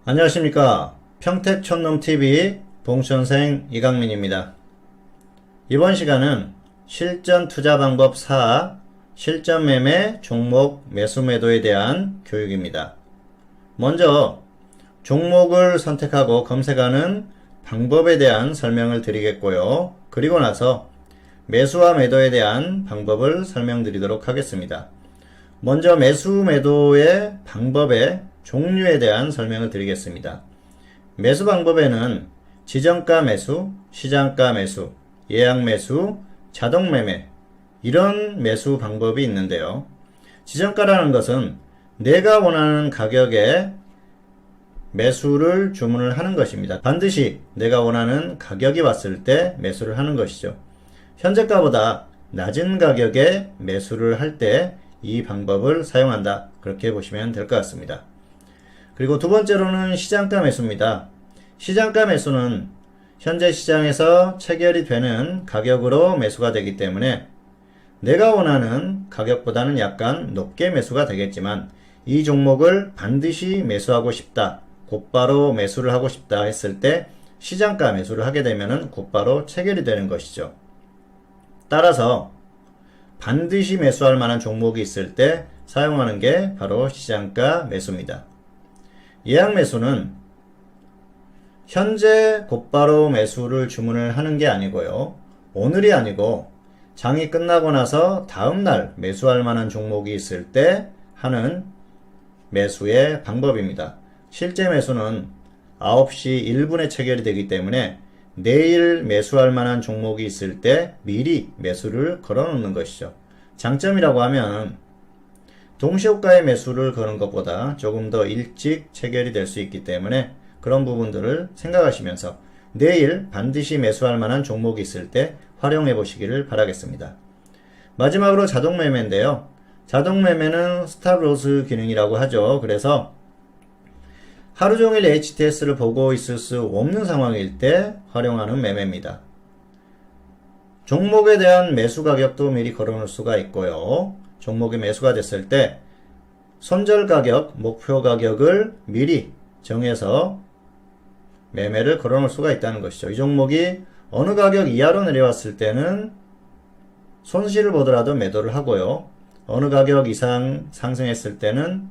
안녕하십니까. 평택촌놈TV 봉천생 이강민입니다. 이번 시간은 실전투자방법 4 실전매매 종목 매수매도에 대한 교육입니다. 먼저 종목을 선택하고 검색하는 방법에 대한 설명을 드리겠고요. 그리고 나서 매수와 매도에 대한 방법을 설명드리도록 하겠습니다. 먼저 매수 매도의 방법의 종류에 대한 설명을 드리겠습니다. 매수 방법에는 지정가 매수, 시장가 매수, 예약 매수, 자동 매매 이런 매수 방법이 있는데요. 지정가라는 것은 내가 원하는 가격에 매수를 주문을 하는 것입니다. 반드시 내가 원하는 가격이 왔을 때 매수를 하는 것이죠. 현재가보다 낮은 가격에 매수를 할 때 이 방법을 사용한다. 그렇게 보시면 될 것 같습니다. 그리고 두 번째로는 시장가 매수입니다. 시장가 매수는 현재 시장에서 체결이 되는 가격으로 매수가 되기 때문에 내가 원하는 가격보다는 약간 높게 매수가 되겠지만 이 종목을 반드시 매수하고 싶다, 곧바로 매수를 하고 싶다 했을 때 시장가 매수를 하게 되면 곧바로 체결이 되는 것이죠. 따라서 반드시 매수할 만한 종목이 있을 때 사용하는 게 바로 시장가 매수입니다. 예약 매수는 현재 곧바로 매수를 주문을 하는 게 아니고요. 오늘이 아니고 장이 끝나고 나서 다음날 매수할 만한 종목이 있을 때 하는 매수의 방법입니다. 실제 매수는 9시 1분에 체결이 되기 때문에 내일 매수할 만한 종목이 있을 때 미리 매수를 걸어 놓는 것이죠. 장점이라고 하면 동시효과의 매수를 거는 것보다 조금 더 일찍 체결이 될 수 있기 때문에 그런 부분들을 생각하시면서 내일 반드시 매수할 만한 종목이 있을 때 활용해 보시기를 바라겠습니다. 마지막으로 자동 매매인데요. 자동 매매는 스탑로스 기능이라고 하죠. 그래서 하루 종일 HTS를 보고 있을 수 없는 상황일 때 활용하는 매매입니다. 종목에 대한 매수 가격도 미리 걸어놓을 수가 있고요. 종목이 매수가 됐을 때 손절 가격, 목표 가격을 미리 정해서 매매를 걸어놓을 수가 있다는 것이죠. 이 종목이 어느 가격 이하로 내려왔을 때는 손실을 보더라도 매도를 하고요. 어느 가격 이상 상승했을 때는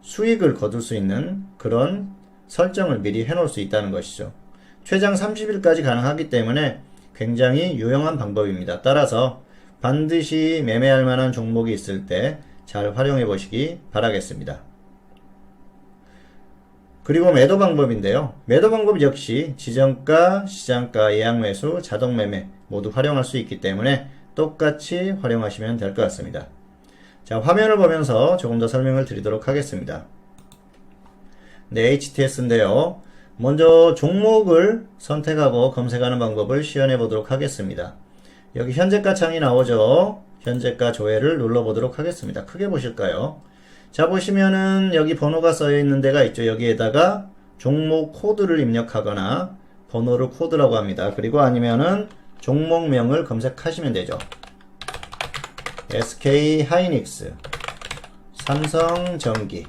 수익을 거둘 수 있는 그런 설정을 미리 해놓을 수 있다는 것이죠. 최장 30일까지 가능하기 때문에 굉장히 유용한 방법입니다. 따라서 반드시 매매할 만한 종목이 있을 때 잘 활용해 보시기 바라겠습니다. 그리고 매도 방법인데요. 매도 방법 역시 지정가, 시장가, 예약 매수, 자동 매매 모두 활용할 수 있기 때문에 똑같이 활용하시면 될 것 같습니다. 자, 화면을 보면서 조금 더 설명을 드리도록 하겠습니다. 네, HTS인데요. 먼저 종목을 선택하고 검색하는 방법을 시연해 보도록 하겠습니다. 여기 현재가 창이 나오죠. 현재가 조회를 눌러보도록 하겠습니다. 크게 보실까요? 자, 보시면은 여기 번호가 써여 있는 데가 있죠. 여기에다가 종목 코드를 입력하거나 번호를 코드라고 합니다. 그리고 아니면은 종목명을 검색하시면 되죠. SK 하이닉스, 삼성전기.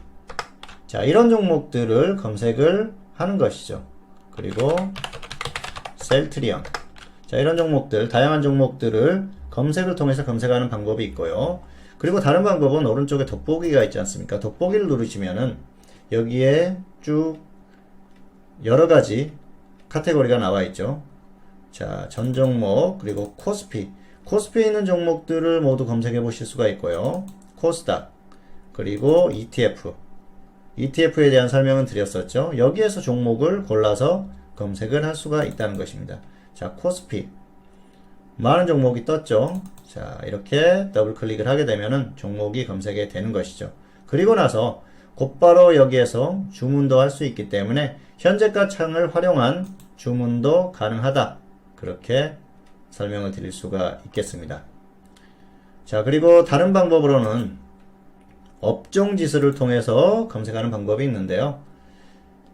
자, 이런 종목들을 검색을 하는 것이죠. 그리고 셀트리온. 자, 이런 종목들, 다양한 종목들을 검색을 통해서 검색하는 방법이 있고요. 그리고 다른 방법은 오른쪽에 돋보기가 있지 않습니까? 돋보기를 누르시면은 여기에 쭉 여러가지 카테고리가 나와 있죠. 자, 전 종목, 그리고 코스피. 코스피에 있는 종목들을 모두 검색해 보실 수가 있고요. 코스닥, 그리고 ETF. ETF에 대한 설명은 드렸었죠. 여기에서 종목을 골라서 검색을 할 수가 있다는 것입니다. 자, 코스피. 많은 종목이 떴죠. 자, 이렇게 더블 클릭을 하게 되면은 종목이 검색이 되는 것이죠. 그리고 나서 곧바로 여기에서 주문도 할 수 있기 때문에 현재가 창을 활용한 주문도 가능하다. 그렇게 설명을 드릴 수가 있겠습니다. 자, 그리고 다른 방법으로는 업종 지수를 통해서 검색하는 방법이 있는데요.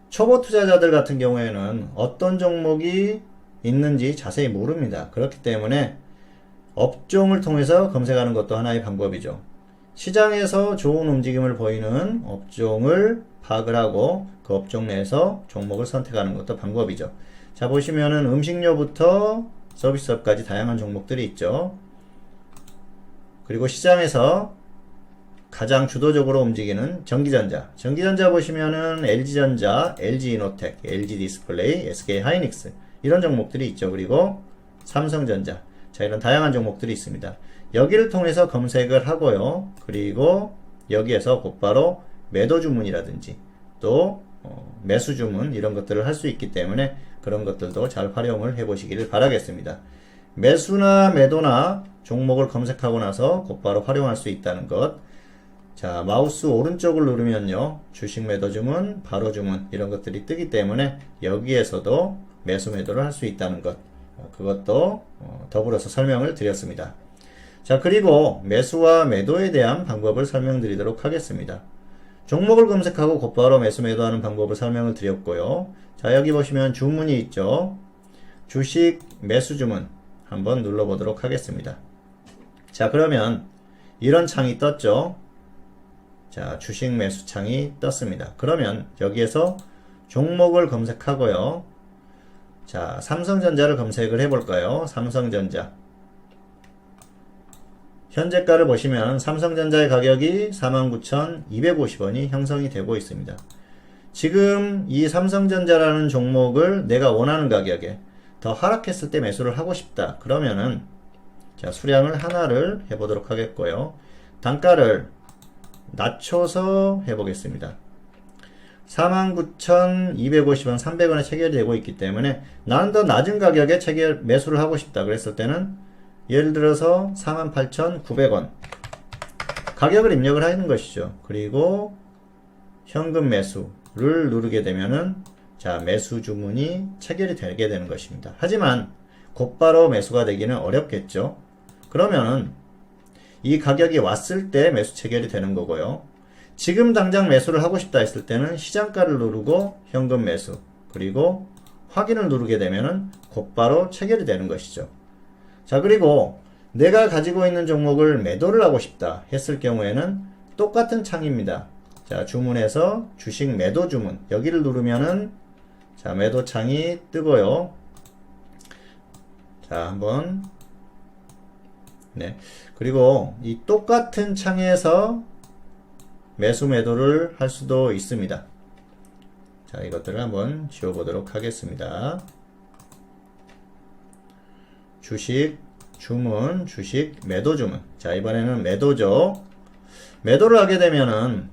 초보 투자자들 같은 경우에는 어떤 종목이 있는지 자세히 모릅니다. 그렇기 때문에 업종을 통해서 검색하는 것도 하나의 방법이죠. 시장에서 좋은 움직임을 보이는 업종을 파악을 하고 그 업종 내에서 종목을 선택하는 것도 방법이죠. 자, 보시면은 음식료부터 서비스업까지 다양한 종목들이 있죠. 그리고 시장에서 가장 주도적으로 움직이는 전기전자. 전기전자 보시면은 LG전자, LG이노텍, LG디스플레이, SK하이닉스 이런 종목들이 있죠. 그리고 삼성전자. 자, 이런 다양한 종목들이 있습니다. 여기를 통해서 검색을 하고요. 그리고 여기에서 곧바로 매도 주문이라든지 또 매수 주문 이런 것들을 할 수 있기 때문에 그런 것들도 잘 활용을 해 보시기를 바라겠습니다. 매수나 매도나 종목을 검색하고 나서 곧바로 활용할 수 있다는 것. 자, 마우스 오른쪽을 누르면요, 주식 매도 주문, 바로 주문 이런 것들이 뜨기 때문에 여기에서도 매수 매도를 할 수 있다는 것, 그것도 더불어서 설명을 드렸습니다. 자, 그리고 매수와 매도에 대한 방법을 설명드리도록 하겠습니다. 종목을 검색하고 곧바로 매수 매도하는 방법을 설명을 드렸고요. 자, 여기 보시면 주문이 있죠. 주식 매수 주문 한번 눌러보도록 하겠습니다. 자, 그러면 이런 창이 떴죠. 자, 주식 매수 창이 떴습니다. 그러면 여기에서 종목을 검색하고요. 자, 삼성전자를 검색을 해볼까요? 삼성전자. 현재가를 보시면 삼성전자의 가격이 49,250원이 형성이 되고 있습니다. 지금 이 삼성전자라는 종목을 내가 원하는 가격에 더 하락했을 때 매수를 하고 싶다. 그러면은 자, 수량을 하나를 해보도록 하겠고요. 단가를 낮춰서 해보겠습니다. 49,250원, 300원에 체결이 되고 있기 때문에 나는 더 낮은 가격에 매수를 하고 싶다. 그랬을 때는 예를 들어서 48,900원 가격을 입력을 하는 것이죠. 그리고 현금 매수를 누르게 되면은 자, 매수 주문이 체결이 되게 되는 것입니다. 하지만 곧바로 매수가 되기는 어렵겠죠. 그러면은 이 가격이 왔을 때 매수 체결이 되는 거고요. 지금 당장 매수를 하고 싶다 했을 때는 시장가를 누르고 현금 매수 그리고 확인을 누르게 되면은 곧바로 체결이 되는 것이죠. 자, 그리고 내가 가지고 있는 종목을 매도를 하고 싶다 했을 경우에는 똑같은 창입니다. 자, 주문에서 주식 매도 주문 여기를 누르면은 자, 매도 창이 뜨고요. 자, 한번 네. 그리고 이 똑같은 창에서 매수 매도를 할 수도 있습니다. 자, 이것들을 한번 지워보도록 하겠습니다. 주식 주문, 주식 매도 주문. 자, 이번에는 매도죠. 매도를 하게 되면은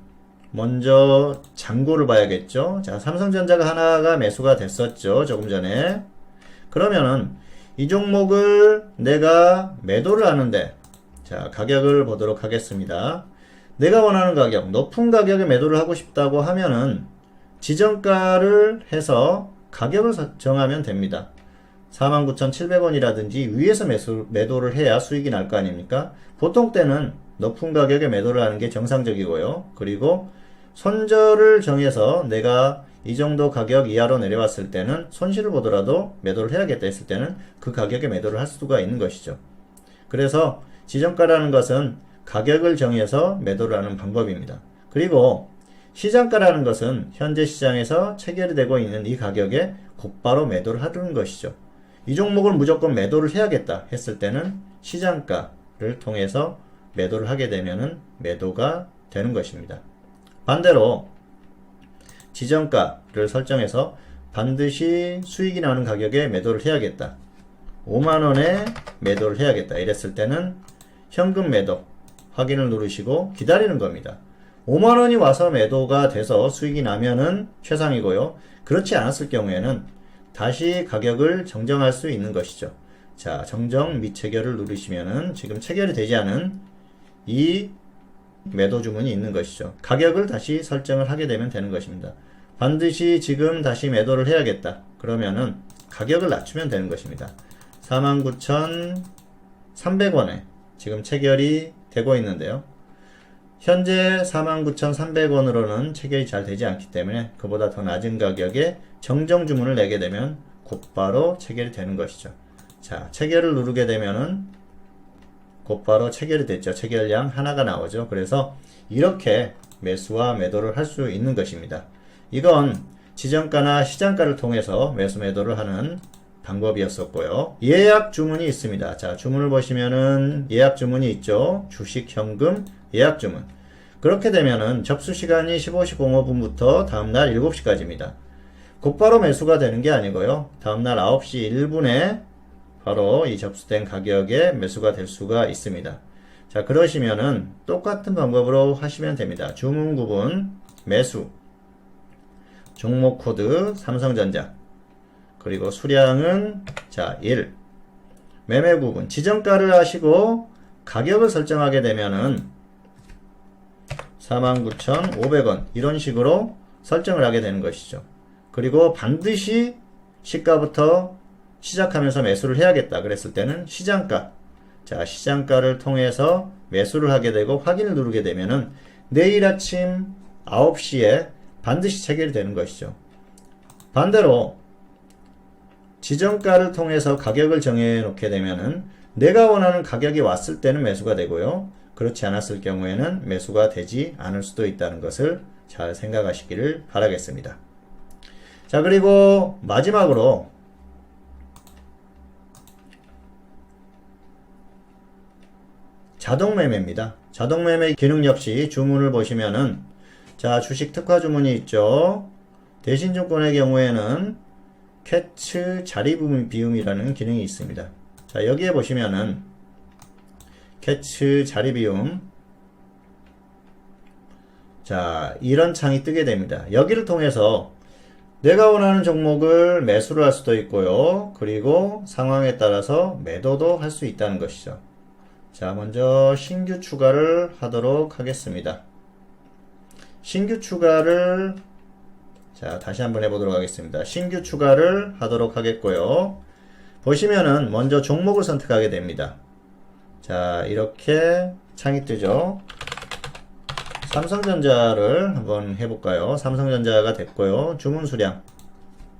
먼저 잔고를 봐야겠죠. 자, 삼성전자가 하나가 매수가 됐었죠. 조금 전에. 그러면은 이 종목을 내가 매도를 하는데 자, 가격을 보도록 하겠습니다. 내가 원하는 가격, 높은 가격에 매도를 하고 싶다고 하면은 지정가를 해서 가격을 정하면 됩니다. 49,700원이라든지 위에서 매도를 해야 수익이 날 거 아닙니까? 보통 때는 높은 가격에 매도를 하는 게 정상적이고요. 그리고 손절을 정해서 내가 이 정도 가격 이하로 내려왔을 때는 손실을 보더라도 매도를 해야겠다 했을 때는 그 가격에 매도를 할 수가 있는 것이죠. 그래서 지정가라는 것은 가격을 정해서 매도를 하는 방법입니다. 그리고 시장가라는 것은 현재 시장에서 체결이 되고 있는 이 가격에 곧바로 매도를 하는 것이죠. 이 종목을 무조건 매도를 해야겠다 했을 때는 시장가를 통해서 매도를 하게 되면은 매도가 되는 것입니다. 반대로 지정가를 설정해서 반드시 수익이 나는 가격에 매도를 해야겠다. 5만원에 매도를 해야겠다. 이랬을 때는 현금 매도 확인을 누르시고 기다리는 겁니다. 5만원이 와서 매도가 돼서 수익이 나면은 최상이고요. 그렇지 않았을 경우에는 다시 가격을 정정할 수 있는 것이죠. 자, 정정 및 체결을 누르시면은 지금 체결이 되지 않은 이 매도 주문이 있는 것이죠. 가격을 다시 설정을 하게 되면 되는 것입니다. 반드시 지금 다시 매도를 해야겠다. 그러면은 가격을 낮추면 되는 것입니다. 49,300원에 지금 체결이 되고 있는데요. 현재 49,300원으로는 체결이 잘 되지 않기 때문에 그보다 더 낮은 가격에 정정 주문을 내게 되면 곧바로 체결이 되는 것이죠. 자, 체결을 누르게 되면은 곧바로 체결이 됐죠. 체결량 하나가 나오죠. 그래서 이렇게 매수와 매도를 할 수 있는 것입니다. 이건 지정가나 시장가를 통해서 매수 매도를 하는 방법이었었고요. 예약 주문이 있습니다. 자, 주문을 보시면은 예약 주문이 있죠. 주식, 현금, 예약 주문. 그렇게 되면은 접수 시간이 15시 05분부터 다음날 7시까지입니다. 곧바로 매수가 되는 게 아니고요. 다음날 9시 1분에 바로 이 접수된 가격에 매수가 될 수가 있습니다. 자, 그러시면은 똑같은 방법으로 하시면 됩니다. 주문 구분, 매수, 종목 코드 삼성전자, 그리고 수량은 자 1, 매매 구분, 지정가를 하시고 가격을 설정하게 되면은 49,500원 이런 식으로 설정을 하게 되는 것이죠. 그리고 반드시 시가부터 시작하면서 매수를 해야겠다 그랬을 때는 시장가, 자 시장가를 통해서 매수를 하게 되고 확인을 누르게 되면은 내일 아침 9시에 반드시 체결이 되는 것이죠. 반대로 지정가를 통해서 가격을 정해 놓게 되면은 내가 원하는 가격이 왔을 때는 매수가 되고요. 그렇지 않았을 경우에는 매수가 되지 않을 수도 있다는 것을 잘 생각하시기를 바라겠습니다. 자, 그리고 마지막으로 자동매매입니다. 자동매매 기능 역시 주문을 보시면은 자, 주식 특화 주문이 있죠. 대신증권의 경우에는 캐치 자리 비움이라는 기능이 있습니다. 자, 여기에 보시면은 캐치 자리 비움, 자 이런 창이 뜨게 됩니다. 여기를 통해서 내가 원하는 종목을 매수를 할 수도 있고요. 그리고 상황에 따라서 매도도 할 수 있다는 것이죠. 자, 먼저 신규 추가를 하도록 하겠습니다. 신규 추가를 자 다시 한번 해보도록 하겠습니다. 신규 추가를 하도록 하겠고요. 보시면은 먼저 종목을 선택하게 됩니다. 자, 이렇게 창이 뜨죠. 삼성전자를 한번 해볼까요? 삼성전자가 됐고요. 주문 수량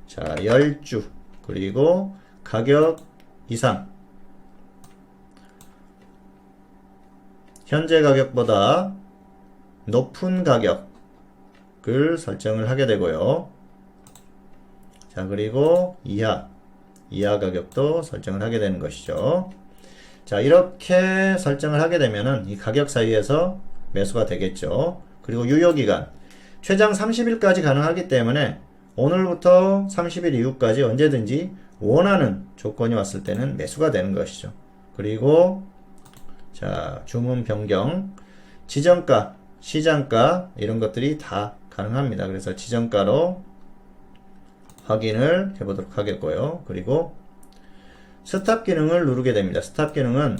자 10주, 그리고 가격 이상, 현재 가격보다 높은 가격을 설정을 하게 되고요. 자, 그리고 이하 가격도 설정을 하게 되는 것이죠. 자, 이렇게 설정을 하게 되면은 이 가격 사이에서 매수가 되겠죠. 그리고 유효기간 최장 30일까지 가능하기 때문에 오늘부터 30일 이후까지 언제든지 원하는 조건이 왔을 때는 매수가 되는 것이죠. 그리고 자, 주문 변경, 지정가, 시장가 이런 것들이 다 가능합니다. 그래서 지정가로 확인을 해보도록 하겠고요. 그리고 스탑 기능을 누르게 됩니다. 스탑 기능은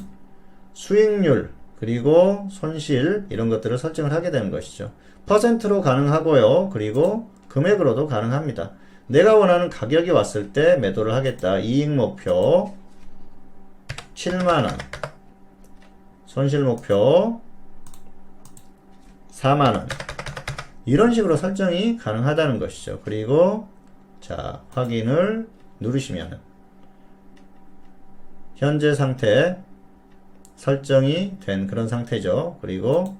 수익률, 그리고 손실 이런 것들을 설정을 하게 되는 것이죠. 퍼센트로 가능하고요. 그리고 금액으로도 가능합니다. 내가 원하는 가격이 왔을 때 매도를 하겠다. 이익 목표 7만원, 손실 목표 4만원 이런 식으로 설정이 가능하다는 것이죠. 그리고 자, 확인을 누르시면 현재 상태 설정이 된 그런 상태죠. 그리고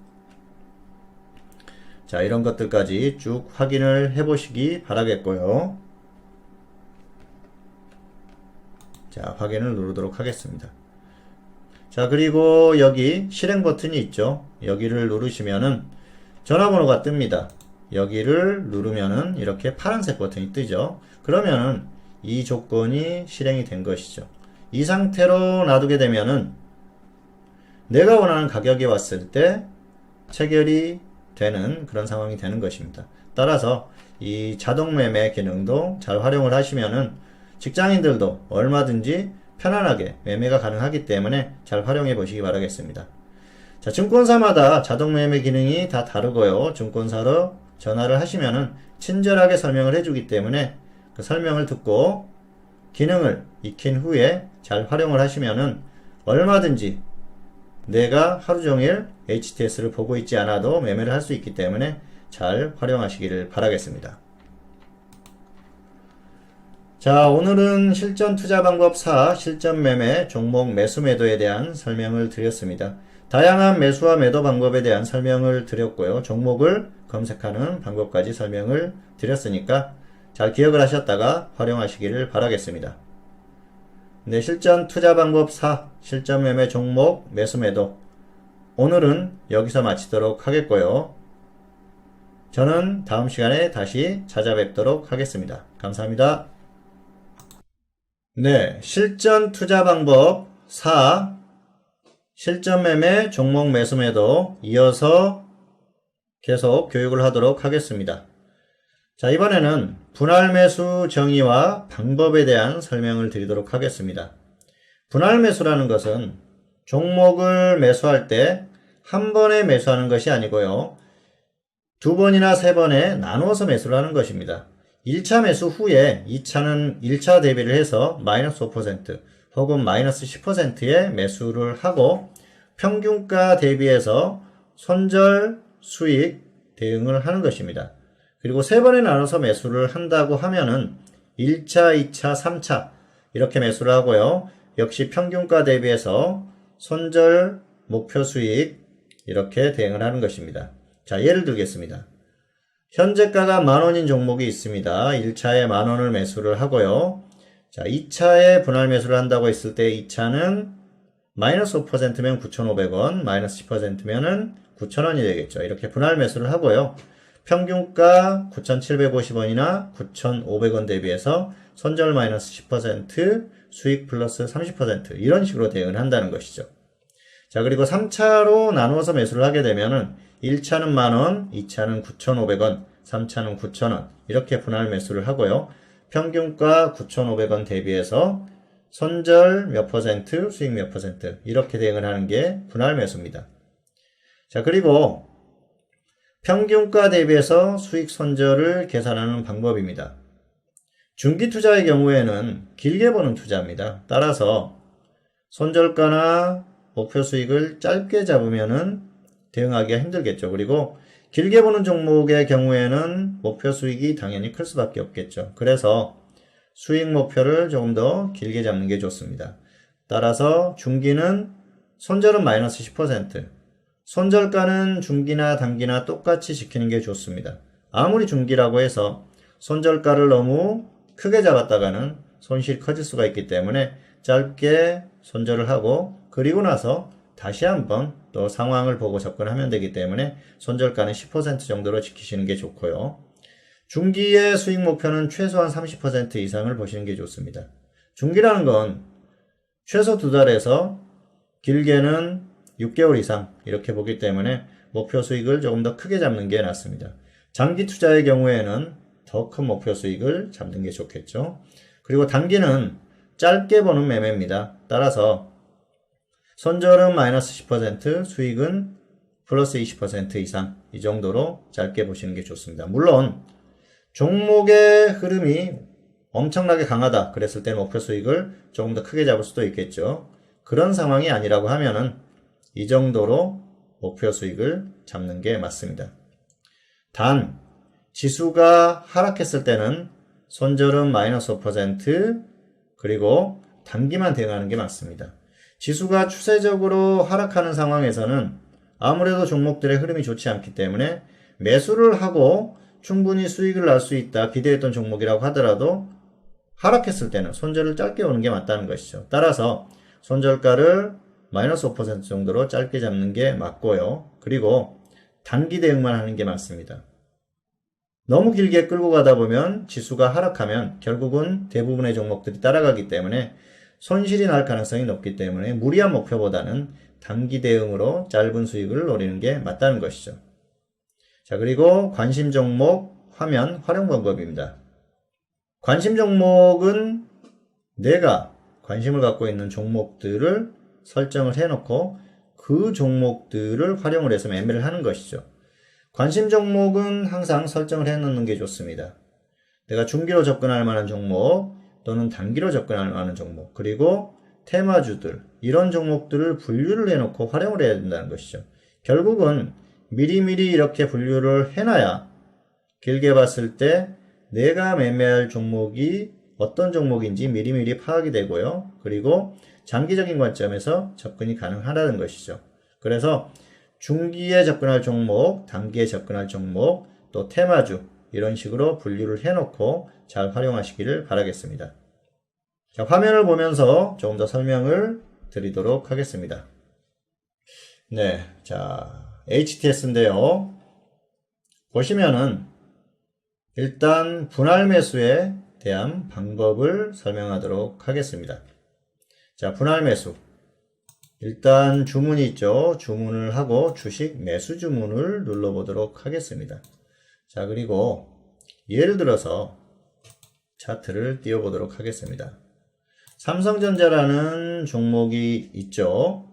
자, 이런 것들까지 쭉 확인을 해 보시기 바라겠고요. 자, 확인을 누르도록 하겠습니다. 자, 그리고 여기 실행 버튼이 있죠. 여기를 누르시면은 전화번호가 뜹니다. 여기를 누르면은 이렇게 파란색 버튼이 뜨죠. 그러면은 이 조건이 실행이 된 것이죠. 이 상태로 놔두게 되면은 내가 원하는 가격이 왔을 때 체결이 되는 그런 상황이 되는 것입니다. 따라서 이 자동 매매 기능도 잘 활용을 하시면은 직장인들도 얼마든지 편안하게 매매가 가능하기 때문에 잘 활용해 보시기 바라겠습니다. 자, 증권사마다 자동 매매 기능이 다 다르고요. 증권사로 전화를 하시면은 친절하게 설명을 해주기 때문에 그 설명을 듣고 기능을 익힌 후에 잘 활용을 하시면은 얼마든지 내가 하루 종일 HTS를 보고 있지 않아도 매매를 할 수 있기 때문에 잘 활용하시기를 바라겠습니다. 자, 오늘은 실전 투자 방법 4, 실전 매매, 종목 매수 매도에 대한 설명을 드렸습니다. 다양한 매수와 매도 방법에 대한 설명을 드렸고요. 종목을 검색하는 방법까지 설명을 드렸으니까 잘 기억을 하셨다가 활용하시기를 바라겠습니다. 네, 실전 투자 방법 4, 실전 매매, 종목 매수 매도. 오늘은 여기서 마치도록 하겠고요. 저는 다음 시간에 다시 찾아뵙도록 하겠습니다. 감사합니다. 네, 실전 투자 방법 4, 실전 매매, 종목 매수 매도 이어서 계속 교육을 하도록 하겠습니다. 자, 이번에는 분할 매수 정의와 방법에 대한 설명을 드리도록 하겠습니다. 분할 매수라는 것은 종목을 매수할 때 한 번에 매수하는 것이 아니고요. 두 번이나 세 번에 나누어서 매수를 하는 것입니다. 1차 매수 후에 2차는 1차 대비를 해서 마이너스 5% 혹은 마이너스 10%의 매수를 하고 평균가 대비해서 손절 수익 대응을 하는 것입니다. 그리고 세 번에 나눠서 매수를 한다고 하면은 1차, 2차, 3차 이렇게 매수를 하고요. 역시 평균가 대비해서 손절 목표 수익 이렇게 대응을 하는 것입니다. 자, 예를 들겠습니다. 현재가가 만원인 종목이 있습니다. 1차에 만원을 매수를 하고요. 자, 2차에 분할 매수를 한다고 했을 때 2차는 마이너스 5%면 9,500원, 마이너스 10%면은 9,000원이 되겠죠. 이렇게 분할 매수를 하고요. 평균가 9,750원이나 9,500원 대비해서 손절 마이너스 10%, 수익 플러스 30% 이런 식으로 대응을 한다는 것이죠. 자, 그리고 3차로 나누어서 매수를 하게 되면은 1차는 만원, 2차는 9,500원, 3차는 9,000원 이렇게 분할 매수를 하고요. 평균가 9,500원 대비해서 손절 몇 퍼센트, 수익 몇 퍼센트 이렇게 대응을 하는 게 분할 매수입니다. 자, 그리고 평균가 대비해서 수익 손절을 계산하는 방법입니다. 중기 투자의 경우에는 길게 보는 투자입니다. 따라서 손절가나 목표 수익을 짧게 잡으면은 대응하기가 힘들겠죠. 그리고 길게 보는 종목의 경우에는 목표 수익이 당연히 클 수밖에 없겠죠. 그래서 수익 목표를 조금 더 길게 잡는 게 좋습니다. 따라서 중기는 손절은 마이너스 10%, 손절가는 중기나 단기나 똑같이 지키는 게 좋습니다. 아무리 중기라고 해서 손절가를 너무 크게 잡았다가는 손실이 커질 수가 있기 때문에 짧게 손절을 하고 그리고 나서 다시 한번 또 상황을 보고 접근하면 되기 때문에 손절가는 10% 정도로 지키시는 게 좋고요. 중기의 수익 목표는 최소한 30% 이상을 보시는 게 좋습니다. 중기라는 건 최소 2달에서 길게는 6개월 이상 이렇게 보기 때문에 목표 수익을 조금 더 크게 잡는 게 낫습니다. 장기 투자의 경우에는 더 큰 목표 수익을 잡는 게 좋겠죠. 그리고 단기는 짧게 보는 매매입니다. 따라서 손절은 마이너스 10%, 수익은 플러스 20% 이상 이 정도로 짧게 보시는 게 좋습니다. 물론 종목의 흐름이 엄청나게 강하다 그랬을 때 목표 수익을 조금 더 크게 잡을 수도 있겠죠. 그런 상황이 아니라고 하면은 이 정도로 목표 수익을 잡는 게 맞습니다. 단 지수가 하락했을 때는 손절은 마이너스 5% 그리고 단기만 대응하는 게 맞습니다. 지수가 추세적으로 하락하는 상황에서는 아무래도 종목들의 흐름이 좋지 않기 때문에 매수를 하고 충분히 수익을 날 수 있다 기대했던 종목이라고 하더라도 하락했을 때는 손절을 짧게 오는 게 맞다는 것이죠. 따라서 손절가를 마이너스 5% 정도로 짧게 잡는 게 맞고요. 그리고 단기 대응만 하는 게 맞습니다. 너무 길게 끌고 가다 보면 지수가 하락하면 결국은 대부분의 종목들이 따라가기 때문에 손실이 날 가능성이 높기 때문에 무리한 목표보다는 단기 대응으로 짧은 수익을 노리는 게 맞다는 것이죠. 자, 그리고 관심 종목 화면 활용 방법입니다. 관심 종목은 내가 관심을 갖고 있는 종목들을 설정을 해놓고 그 종목들을 활용을 해서 매매를 하는 것이죠. 관심 종목은 항상 설정을 해놓는 게 좋습니다. 내가 중기로 접근할 만한 종목 또는 단기로 접근할 만한 종목 그리고 테마주들 이런 종목들을 분류를 해놓고 활용을 해야 된다는 것이죠. 결국은 미리미리 이렇게 분류를 해놔야 길게 봤을 때 내가 매매할 종목이 어떤 종목인지 미리미리 파악이 되고요. 그리고 장기적인 관점에서 접근이 가능하다는 것이죠. 그래서 중기에 접근할 종목, 단기에 접근할 종목, 또 테마주 이런 식으로 분류를 해놓고 잘 활용하시기를 바라겠습니다. 자, 화면을 보면서 조금 더 설명을 드리도록 하겠습니다. 네, 자, HTS인데요. 보시면은 일단 분할 매수에 대한 방법을 설명하도록 하겠습니다. 자, 분할 매수. 일단 주문이 있죠. 주문을 하고 주식 매수 주문을 눌러보도록 하겠습니다. 자, 그리고 예를 들어서 차트를 띄워보도록 하겠습니다. 삼성전자라는 종목이 있죠.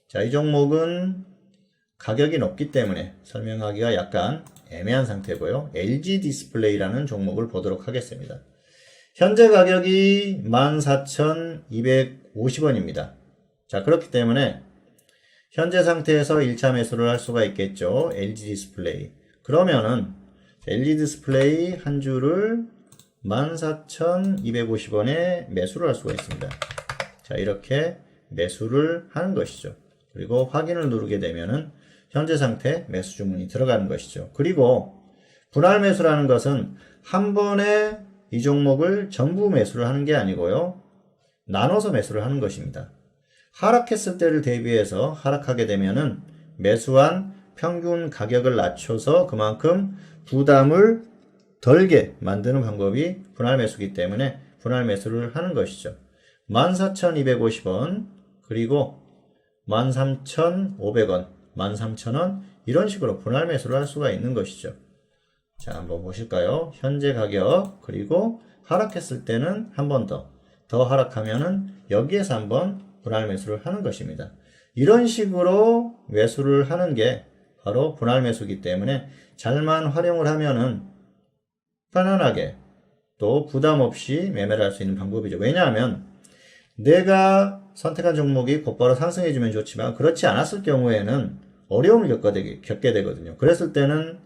자, 이 종목은 가격이 높기 때문에 설명하기가 약간 애매한 상태고요. LG 디스플레이라는 종목을 보도록 하겠습니다. 현재 가격이 14,250원입니다. 자, 그렇기 때문에 현재 상태에서 1차 매수를 할 수가 있겠죠. LG 디스플레이. 그러면은 LG 디스플레이 한 주를 14,250원에 매수를 할 수가 있습니다. 자, 이렇게 매수를 하는 것이죠. 그리고 확인을 누르게 되면은 현재 상태 매수 주문이 들어가는 것이죠. 그리고 분할 매수라는 것은 한 번에 이 종목을 전부 매수를 하는 게 아니고요. 나눠서 매수를 하는 것입니다. 하락했을 때를 대비해서 하락하게 되면은 매수한 평균 가격을 낮춰서 그만큼 부담을 덜게 만드는 방법이 분할 매수이기 때문에 분할 매수를 하는 것이죠. 14,250원 그리고 13,500원, 13,000원 이런 식으로 분할 매수를 할 수가 있는 것이죠. 자, 한번 보실까요? 현재 가격 그리고 하락했을 때는 한 번 더 하락하면은 여기에서 한번 분할 매수를 하는 것입니다. 이런 식으로 매수를 하는 게 바로 분할 매수이기 때문에 잘만 활용을 하면은 편안하게 또 부담 없이 매매를 할 수 있는 방법이죠. 왜냐하면 내가 선택한 종목이 곧바로 상승해주면 좋지만 그렇지 않았을 경우에는 어려움을 겪게 되거든요. 그랬을 때는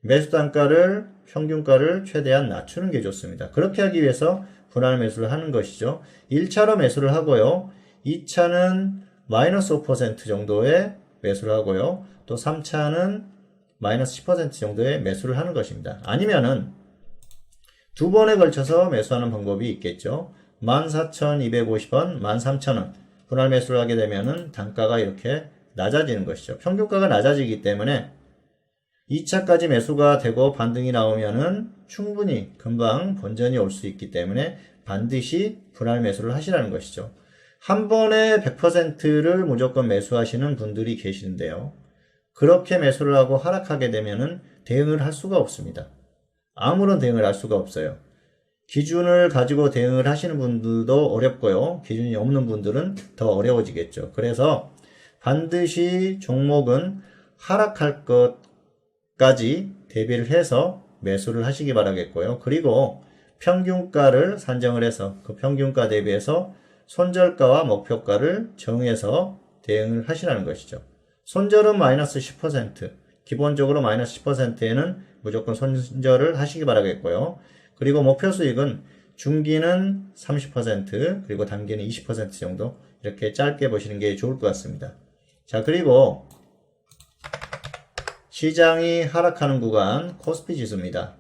매수 단가를 평균가를 최대한 낮추는 게 좋습니다. 그렇게 하기 위해서 분할 매수를 하는 것이죠. 1차로 매수를 하고요. 2차는 마이너스 5% 정도의 매수를 하고요. 또 3차는 마이너스 10% 정도의 매수를 하는 것입니다. 아니면은 두 번에 걸쳐서 매수하는 방법이 있겠죠. 14,250원, 13,000원 분할 매수를 하게 되면은 단가가 이렇게 낮아지는 것이죠. 평균가가 낮아지기 때문에 2차까지 매수가 되고 반등이 나오면은 충분히 금방 본전이 올 수 있기 때문에 반드시 분할 매수를 하시라는 것이죠. 한 번에 100%를 무조건 매수하시는 분들이 계시는데요. 그렇게 매수를 하고 하락하게 되면은 대응을 할 수가 없습니다. 아무런 대응을 할 수가 없어요. 기준을 가지고 대응을 하시는 분들도 어렵고요. 기준이 없는 분들은 더 어려워지겠죠. 그래서 반드시 종목은 하락할 것까지 대비를 해서 매수를 하시기 바라겠고요. 그리고 평균가를 산정을 해서 그 평균가 대비해서 손절가와 목표가를 정해서 대응을 하시라는 것이죠. 손절은 마이너스 10%, 기본적으로 마이너스 10%에는 무조건 손절을 하시기 바라겠고요. 그리고 목표 수익은 중기는 30%, 그리고 단기는 20% 정도 이렇게 짧게 보시는 게 좋을 것 같습니다. 자, 그리고 시장이 하락하는 구간 코스피 지수입니다.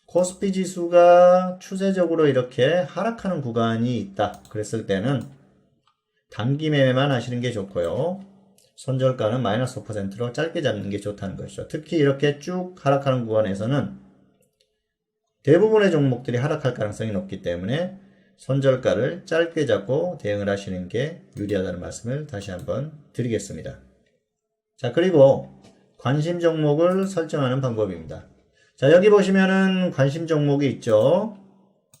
코스피 지수가 추세적으로 이렇게 하락하는 구간이 있다. 그랬을 때는 단기 매매만 하시는 게 좋고요. 손절가는 마이너스 5%로 짧게 잡는 게 좋다는 것이죠. 특히 이렇게 쭉 하락하는 구간에서는 대부분의 종목들이 하락할 가능성이 높기 때문에 손절가를 짧게 잡고 대응을 하시는 게 유리하다는 말씀을 다시 한번 드리겠습니다. 자, 그리고 관심 종목을 설정하는 방법입니다. 자, 여기 보시면은 관심 종목이 있죠.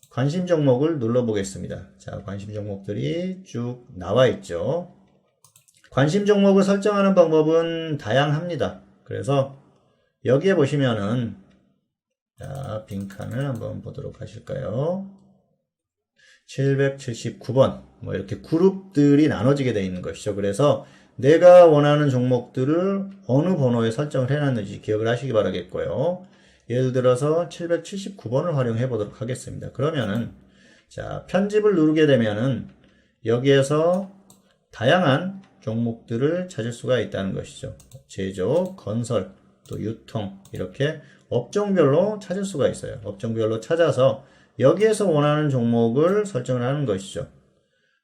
관심 종목을 눌러보겠습니다. 자, 관심 종목들이 쭉 나와 있죠. 관심 종목을 설정하는 방법은 다양합니다. 그래서 여기에 보시면은 자, 빈칸을 한번 보도록 하실까요? 779번 뭐 이렇게 그룹들이 나눠지게 되어 있는 것이죠. 그래서 내가 원하는 종목들을 어느 번호에 설정을 해놨는지 기억을 하시기 바라겠고요. 예를 들어서 779번을 활용해 보도록 하겠습니다. 그러면은 자, 편집을 누르게 되면은 여기에서 다양한 종목들을 찾을 수가 있다는 것이죠. 제조, 건설, 또 유통 이렇게 업종별로 찾을 수가 있어요. 업종별로 찾아서 여기에서 원하는 종목을 설정을 하는 것이죠.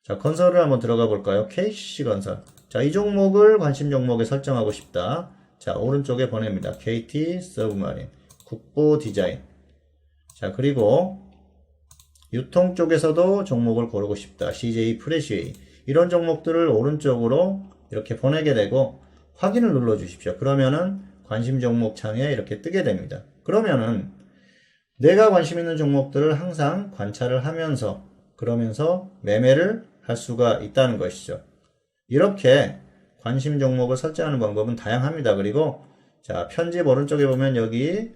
자, 건설을 한번 들어가 볼까요? KCC 건설. 자, 이 종목을 관심 종목에 설정하고 싶다. 자, 오른쪽에 보냅니다. KT 서브마린, 국보 디자인. 자, 그리고 유통 쪽에서도 종목을 고르고 싶다. CJ 프레시웨이. 이런 종목들을 오른쪽으로 이렇게 보내게 되고 확인을 눌러 주십시오. 그러면은 관심 종목 창에 이렇게 뜨게 됩니다. 그러면은 내가 관심 있는 종목들을 항상 관찰을 하면서 그러면서 매매를 할 수가 있다는 것이죠. 이렇게 관심 종목을 설정하는 방법은 다양합니다. 그리고 자, 편집 오른쪽에 보면 여기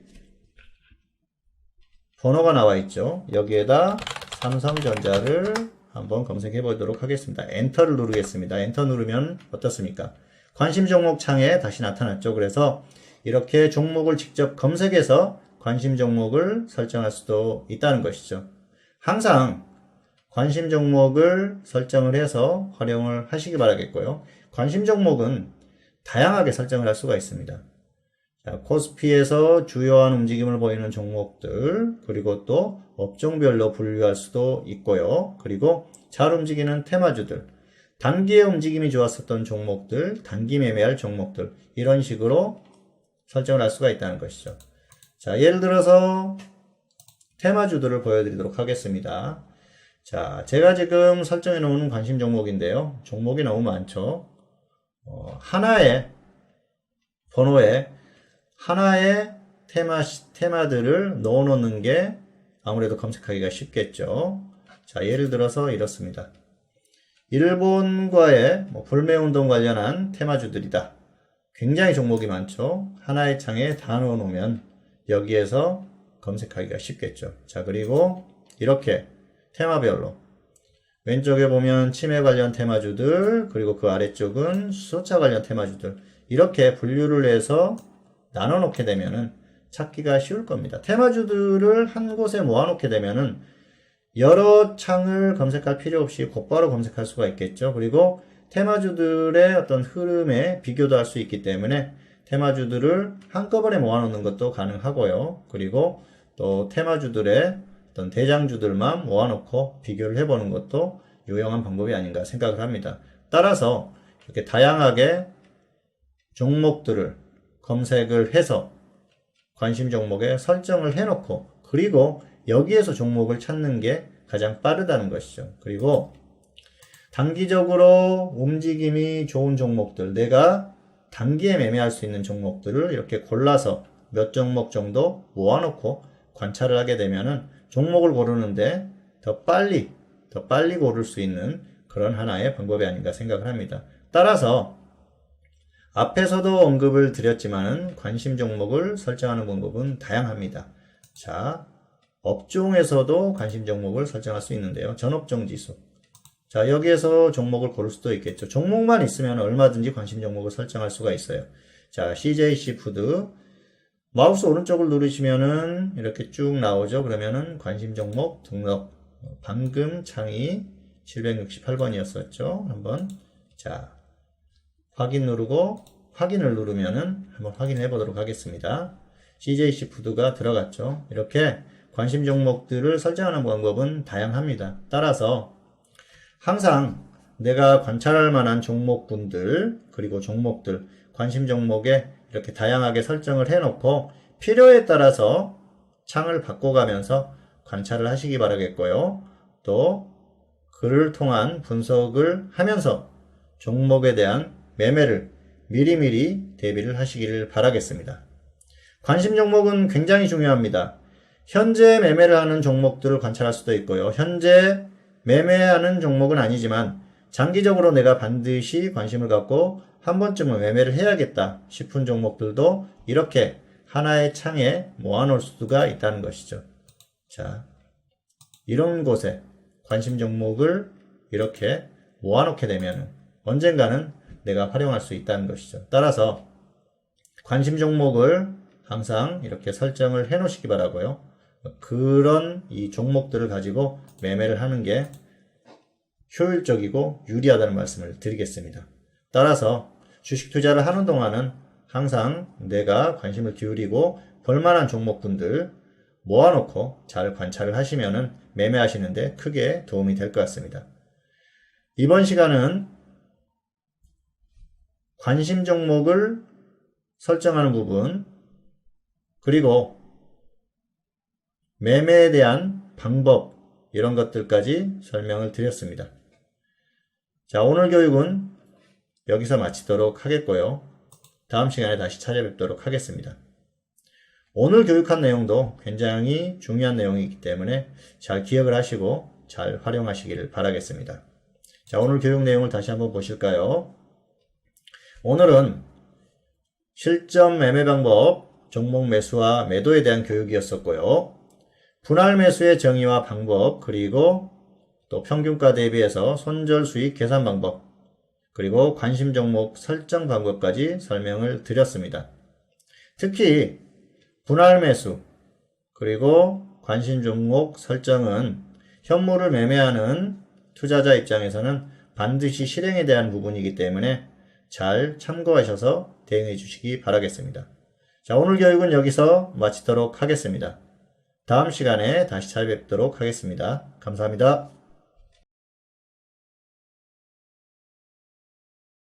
번호가 나와 있죠. 여기에다 삼성전자를 한번 검색해 보도록 하겠습니다. 엔터를 누르겠습니다. 엔터 누르면 어떻습니까? 관심 종목 창에 다시 나타났죠. 그래서 이렇게 종목을 직접 검색해서 관심 종목을 설정할 수도 있다는 것이죠. 항상 관심 종목을 설정을 해서 활용을 하시기 바라겠고요. 관심 종목은 다양하게 설정을 할 수가 있습니다. 자, 코스피에서 주요한 움직임을 보이는 종목들, 그리고 또 업종별로 분류할 수도 있고요. 그리고 잘 움직이는 테마주들, 단기에 움직임이 좋았었던 종목들, 단기 매매할 종목들, 이런 식으로 설정을 할 수가 있다는 것이죠. 자, 예를 들어서 테마주들을 보여드리도록 하겠습니다. 자, 제가 지금 설정해 놓은 관심 종목인데요. 종목이 너무 많죠. 하나의 번호에 하나의 테마들을 넣어 놓는 게 아무래도 검색하기가 쉽겠죠. 자, 예를 들어서 이렇습니다. 일본과의 불매운동 관련한 테마주들이다. 굉장히 종목이 많죠. 하나의 창에 다 넣어 놓으면 여기에서 검색하기가 쉽겠죠. 자, 그리고 이렇게 테마별로 왼쪽에 보면 치매 관련 테마주들, 그리고 그 아래쪽은 수소차 관련 테마주들, 이렇게 분류를 해서 나눠 놓게 되면은 찾기가 쉬울 겁니다. 테마주들을 한 곳에 모아 놓게 되면은 여러 창을 검색할 필요 없이 곧바로 검색할 수가 있겠죠. 그리고 테마주들의 어떤 흐름에 비교도 할 수 있기 때문에 테마주들을 한꺼번에 모아 놓는 것도 가능하고요. 그리고 또 테마주들의 어떤 대장주들만 모아 놓고 비교를 해 보는 것도 유용한 방법이 아닌가 생각을 합니다. 따라서 이렇게 다양하게 종목들을 검색을 해서 관심 종목에 설정을 해놓고 그리고 여기에서 종목을 찾는 게 가장 빠르다는 것이죠. 그리고 단기적으로 움직임이 좋은 종목들, 내가 단기에 매매할 수 있는 종목들을 이렇게 골라서 몇 종목 정도 모아놓고 관찰을 하게 되면은 종목을 고르는데 더 빨리 고를 수 있는 그런 하나의 방법이 아닌가 생각을 합니다. 따라서 앞에서도 언급을 드렸지만은 관심 종목을 설정하는 방법은 다양합니다. 자, 업종에서도 관심 종목을 설정할 수 있는데요. 전업종 지수. 자, 여기에서 종목을 고를 수도 있겠죠. 종목만 있으면 얼마든지 관심 종목을 설정할 수가 있어요. 자, CJC 푸드. 마우스 오른쪽을 누르시면은 이렇게 쭉 나오죠. 그러면은 관심 종목 등록. 방금 창이 768번이었었죠. 한번. 자, 확인 누르고 확인을 누르면은 한번 확인해 보도록 하겠습니다. CJC 푸드가 들어갔죠. 이렇게 관심 종목들을 설정하는 방법은 다양합니다. 따라서 항상 내가 관찰할 만한 종목군들 그리고 종목들 관심 종목에 이렇게 다양하게 설정을 해 놓고 필요에 따라서 창을 바꿔가면서 관찰을 하시기 바라겠고요. 또 그를 통한 분석을 하면서 종목에 대한 매매를 미리미리 대비를 하시기를 바라겠습니다. 관심 종목은 굉장히 중요합니다. 현재 매매를 하는 종목들을 관찰할 수도 있고요. 현재 매매하는 종목은 아니지만 장기적으로 내가 반드시 관심을 갖고 한 번쯤은 매매를 해야겠다 싶은 종목들도 이렇게 하나의 창에 모아놓을 수가 있다는 것이죠. 자, 이런 곳에 관심 종목을 이렇게 모아놓게 되면 언젠가는 내가 활용할 수 있다는 것이죠. 따라서 관심 종목을 항상 이렇게 설정을 해 놓으시기 바라고요. 그런 이 종목들을 가지고 매매를 하는 게 효율적이고 유리하다는 말씀을 드리겠습니다. 따라서 주식 투자를 하는 동안은 항상 내가 관심을 기울이고 볼만한 종목군들 모아놓고 잘 관찰을 하시면은 매매하시는데 크게 도움이 될 것 같습니다. 이번 시간은 관심 종목을 설정하는 부분, 그리고 매매에 대한 방법, 이런 것들까지 설명을 드렸습니다. 자, 오늘 교육은 여기서 마치도록 하겠고요. 다음 시간에 다시 찾아뵙도록 하겠습니다. 오늘 교육한 내용도 굉장히 중요한 내용이기 때문에 잘 기억을 하시고 잘 활용하시기를 바라겠습니다. 자, 오늘 교육 내용을 다시 한번 보실까요? 오늘은 실전 매매 방법, 종목 매수와 매도에 대한 교육이었었고요. 분할 매수의 정의와 방법, 그리고 또 평균가 대비해서 손절 수익 계산 방법, 그리고 관심 종목 설정 방법까지 설명을 드렸습니다. 특히 분할 매수, 그리고 관심 종목 설정은 현물을 매매하는 투자자 입장에서는 반드시 실행에 대한 부분이기 때문에 잘 참고하셔서 대응해 주시기 바라겠습니다. 자, 오늘 교육은 여기서 마치도록 하겠습니다. 다음 시간에 다시 찾아뵙도록 하겠습니다. 감사합니다.